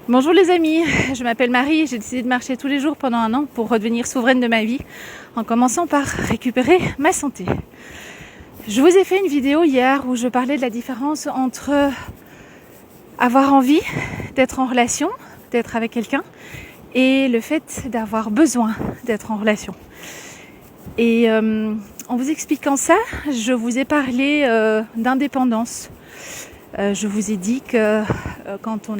Bonjour les amis, je m'appelle Marie et j'ai décidé de marcher tous les jours pendant 1 an pour redevenir souveraine de ma vie en commençant par récupérer ma santé. Je vous ai fait une vidéo hier où je parlais de la différence entre avoir envie d'être en relation, d'être avec quelqu'un et le fait d'avoir besoin d'être en relation. Et en vous expliquant ça, je vous ai parlé d'indépendance. Je vous ai dit que quand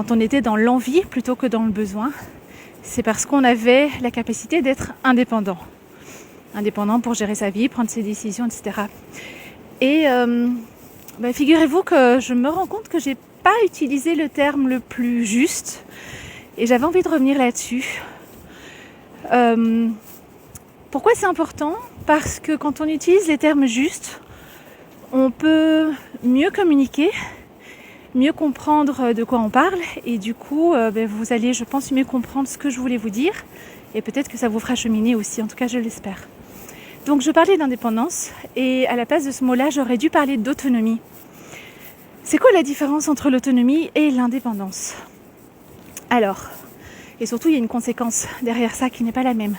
on était dans l'envie plutôt que dans le besoin, c'est parce qu'on avait la capacité d'être indépendant. Indépendant pour gérer sa vie, prendre ses décisions, etc. Et figurez-vous que je me rends compte que j'ai pas utilisé le terme le plus juste et j'avais envie de revenir là-dessus. Pourquoi c'est important ? Parce que quand on utilise les termes justes, on peut mieux communiquer, mieux comprendre de quoi on parle et du coup vous allez, je pense, mieux comprendre ce que je voulais vous dire et peut-être que ça vous fera cheminer aussi, en tout cas je l'espère. Donc je parlais d'indépendance et à la place de ce mot-là, j'aurais dû parler d'autonomie. C'est quoi la différence entre l'autonomie et l'indépendance ? Alors, et surtout il y a une conséquence derrière ça qui n'est pas la même.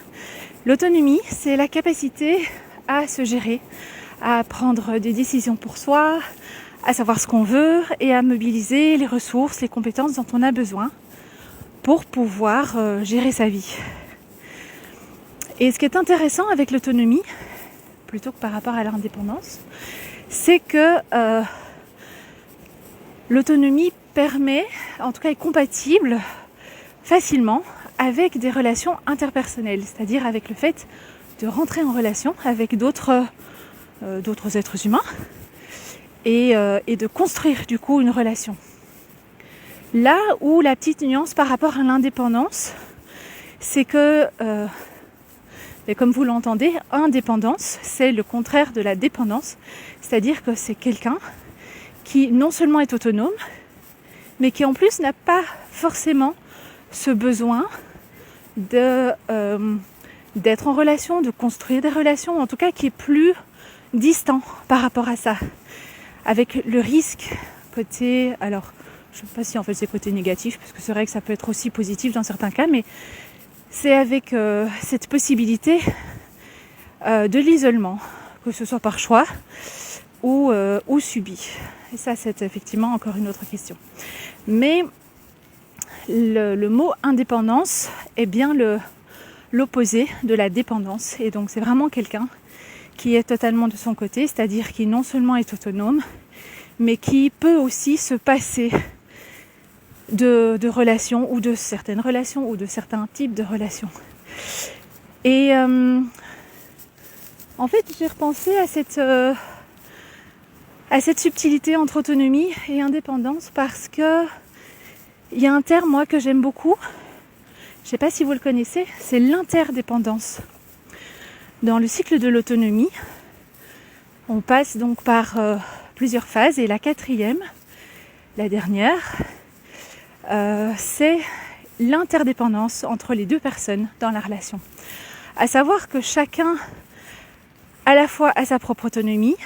L'autonomie, c'est la capacité à se gérer, à prendre des décisions pour soi, à savoir ce qu'on veut et à mobiliser les ressources, les compétences dont on a besoin pour pouvoir gérer sa vie. Et ce qui est intéressant avec l'autonomie, plutôt que par rapport à l'indépendance, c'est que l'autonomie permet, en tout cas est compatible facilement avec des relations interpersonnelles, c'est-à-dire avec le fait de rentrer en relation avec d'autres êtres humains et de construire du coup une relation. Là où la petite nuance par rapport à l'indépendance, c'est que, comme vous l'entendez, indépendance, c'est le contraire de la dépendance, c'est-à-dire que c'est quelqu'un qui non seulement est autonome, mais qui en plus n'a pas forcément ce besoin d'être en relation, de construire des relations, en tout cas qui est plus distant par rapport à ça, avec le risque côté, alors je ne sais pas si en fait c'est côté négatif, parce que c'est vrai que ça peut être aussi positif dans certains cas, mais c'est avec cette possibilité de l'isolement, que ce soit par choix ou subi. Et ça, c'est effectivement encore une autre question. Mais le mot indépendance est bien l'opposé de la dépendance. Et donc c'est vraiment quelqu'un qui est totalement de son côté, c'est-à-dire qui non seulement est autonome, mais qui peut aussi se passer de relations ou de certaines relations ou de certains types de relations. Et en fait, j'ai repensé à cette subtilité entre autonomie et indépendance parce que il y a un terme, moi, que j'aime beaucoup. Je ne sais pas si vous le connaissez, c'est l'interdépendance. Dans le cycle de l'autonomie, on passe donc par plusieurs phases et la quatrième, la dernière, c'est l'interdépendance entre les deux personnes dans la relation. À savoir que chacun, à la fois, a sa propre autonomie,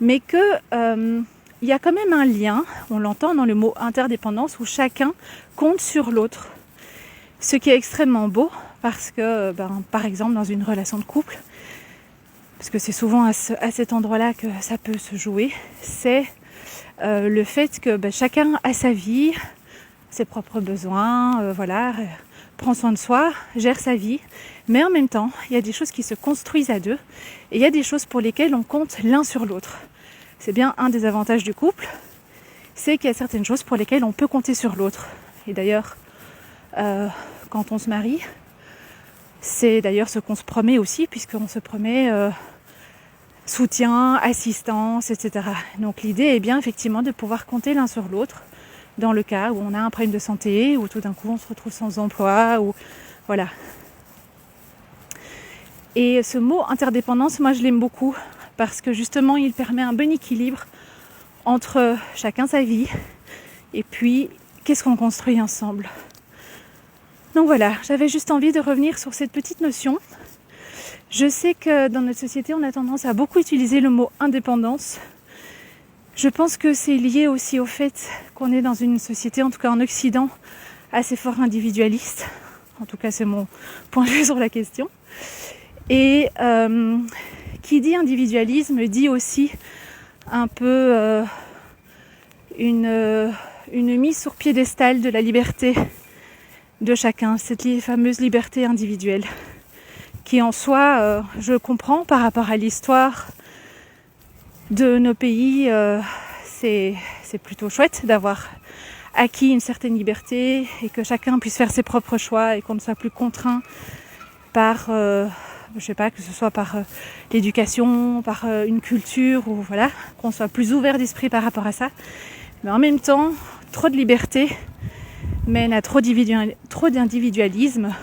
mais que il y a quand même un lien, on l'entend dans le mot interdépendance, où chacun compte sur l'autre. Ce qui est extrêmement beau, parce que, par exemple, dans une relation de couple, parce que c'est souvent à cet endroit-là que ça peut se jouer, c'est le fait que chacun a sa vie, ses propres besoins, prend soin de soi, gère sa vie, mais en même temps, il y a des choses qui se construisent à deux, et il y a des choses pour lesquelles on compte l'un sur l'autre. C'est bien un des avantages du couple, c'est qu'il y a certaines choses pour lesquelles on peut compter sur l'autre. Et d'ailleurs, quand on se marie, c'est d'ailleurs ce qu'on se promet aussi, puisqu'on se promet soutien, assistance, etc. Donc l'idée est bien effectivement de pouvoir compter l'un sur l'autre dans le cas où on a un problème de santé, ou tout d'un coup on se retrouve sans emploi, ou voilà. Et ce mot interdépendance, moi je l'aime beaucoup, parce que justement il permet un bon équilibre entre chacun sa vie et puis qu'est-ce qu'on construit ensemble. Donc voilà, j'avais juste envie de revenir sur cette petite notion. Je sais que dans notre société on a tendance à beaucoup utiliser le mot indépendance Je pense que c'est lié aussi au fait qu'on est dans une société, en tout cas en Occident, assez fort individualiste. En tout cas, c'est mon point de vue sur la question. Et qui dit individualisme dit aussi un peu une mise sur piédestal de la liberté de chacun, cette fameuse liberté individuelle, qui en soi, je comprends par rapport à l'histoire de nos pays, c'est plutôt chouette d'avoir acquis une certaine liberté et que chacun puisse faire ses propres choix et qu'on ne soit plus contraint par, je sais pas, que ce soit par l'éducation, par une culture, ou voilà, qu'on soit plus ouvert d'esprit par rapport à ça. Mais en même temps, trop de liberté mène à trop d'individualisme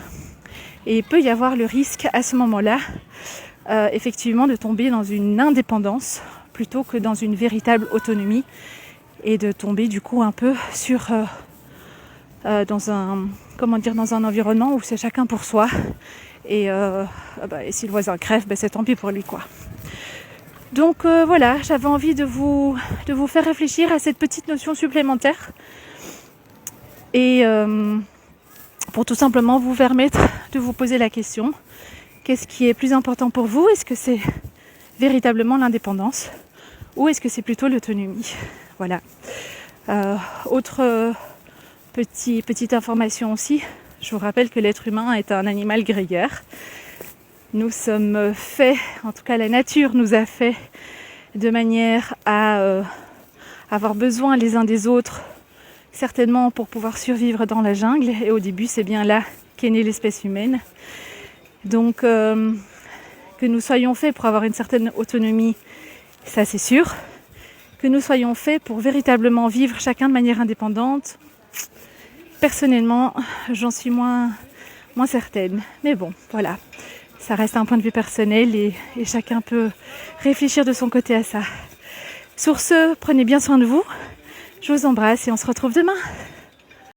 et il peut y avoir le risque à ce moment-là, effectivement, de tomber dans une indépendance plutôt que dans une véritable autonomie et de tomber du coup un peu sur dans un environnement où c'est chacun pour soi et si le voisin crève, c'est tant pis pour lui quoi. Donc voilà, j'avais envie de vous faire réfléchir à cette petite notion supplémentaire et pour tout simplement vous permettre de vous poser la question: qu'est-ce qui est plus important pour vous? Est-ce que c'est véritablement l'indépendance ou est-ce que c'est plutôt l'autonomie? Voilà. Autre petite information aussi, je vous rappelle que l'être humain est un animal grégaire. Nous sommes faits, en tout cas la nature nous a fait de manière à avoir besoin les uns des autres, certainement pour pouvoir survivre dans la jungle. Et au début, c'est bien là qu'est née l'espèce humaine. Donc, que nous soyons faits pour avoir une certaine autonomie, ça c'est sûr. Que nous soyons faits pour véritablement vivre chacun de manière indépendante, personnellement, j'en suis moins certaine. Mais bon, voilà. Ça reste un point de vue personnel et chacun peut réfléchir de son côté à ça. Sur ce, prenez bien soin de vous. Je vous embrasse et on se retrouve demain.